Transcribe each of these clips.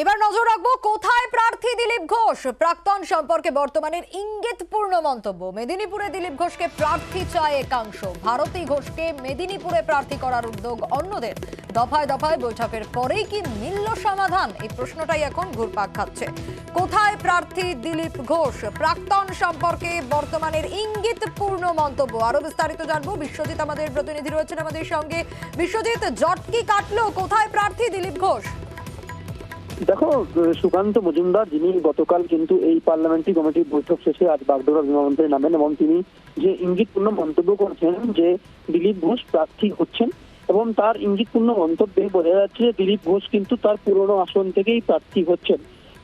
এবার নজর রাখবো কোথায় প্রার্থী দিলীপ ঘোষ। প্রাক্তন সম্পর্কে বর্তমানের ইঙ্গিতপূর্ণ মন্তব্য। মেদিনীপুরে দিলীপ ঘোষকে প্রার্থী চায় একাংশ, ভারতী ঘোষকে মেদিনীপুরে প্রার্থী করার উদ্যোগ অন্যদের। দফায় দফায় বৈঠকের পরেই কি মিলল সমাধান, এই প্রশ্নটাই এখন ঘুরপাক খাচ্ছে। কোথায় প্রার্থী দিলীপ ঘোষ, প্রাক্তন সম্পর্কে বর্তমানের ইঙ্গিতপূর্ণ মন্তব্য। আরো বিস্তারিত জানবো, বিশ্বজিৎ আমাদের প্রতিনিধি রয়েছেন আমাদের সঙ্গে। বিশ্বজিৎ, জট কি কাটলো, কোথায় প্রার্থী দিলীপ ঘোষ? দেখো, সুকান্ত মজুমদার যিনি গতকাল কিন্তু এই পার্লামেন্টারি কমিটির বৈঠক শেষে আজ বাগডোগরা বিমানবন্দরে নামেন এবং তিনি যে ইঙ্গিতপূর্ণ মন্তব্য করেছেন যে দিলীপ ঘোষ প্রার্থী হচ্ছেন, এবং তার ইঙ্গিতপূর্ণ মন্তব্যে বোঝা যাচ্ছে যে দিলীপ ঘোষ কিন্তু তার পুরনো আসন থেকেই প্রার্থী হচ্ছেন।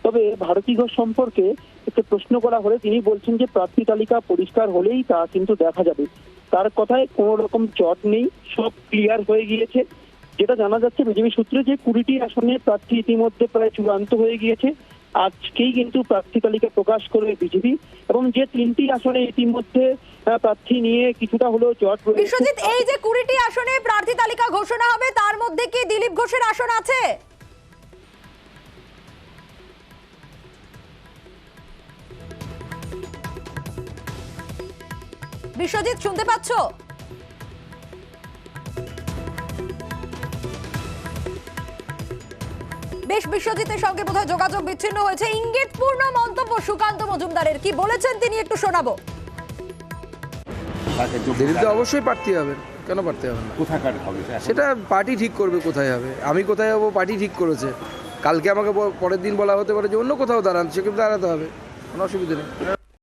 তবে ভারতী ঘোষ সম্পর্কে একটু প্রশ্ন করা হলে তিনি বলছেন যে প্রার্থী তালিকা পরিষ্কার হলেই তা কিন্তু দেখা যাবে। তার কথায় কোনো রকম জট নেই, সব ক্লিয়ার হয়ে গিয়েছে। যেটা জানা যাচ্ছে বিজেপি সূত্রে যে 20টি আসনে প্রার্থী ইতিমধ্যে প্রায় চূড়ান্ত হয়ে গিয়েছে। আজকেই কিন্তু প্রার্থী তালিকা প্রকাশ করবে বিজেপি, এবং যে 3টি আসনে ইতিমধ্যে প্রার্থী নিয়ে কিছুটা হলেও জট রয়েছে। বিশ্বজিৎ, এই যে 20টি আসনে প্রার্থী তালিকা ঘোষণা হবে, তার মধ্যে কি দিলীপ ঘোষের আসন আছে? বিশ্বজিৎ, শুনতে পাচ্ছ? বেশ, বিশ্বজিতের সঙ্গে বোধহয় যোগাযোগ বিচ্ছিন্ন হয়েছে। ইঙ্গিতপূর্ণ মন্তব্য সুকান্ত মজুমদারের, কি বলেছেন তিনি একটু শোনাবো। দিলীপ তো অবশ্যই প্রার্থী হবেন, কেন প্রার্থী হবেন না? কোথাকার হবে সেটা পার্টি ঠিক করবে কোথায় হবে। আমি কোথায় হবো পার্টি ঠিক করেছে। কালকে আমাকে পরের দিন বলা হতে পারে যে অন্য কোথাও দাঁড়ান, সেক্ষেত্রে দাঁড়াতে হবে, কোনো অসুবিধা নেই।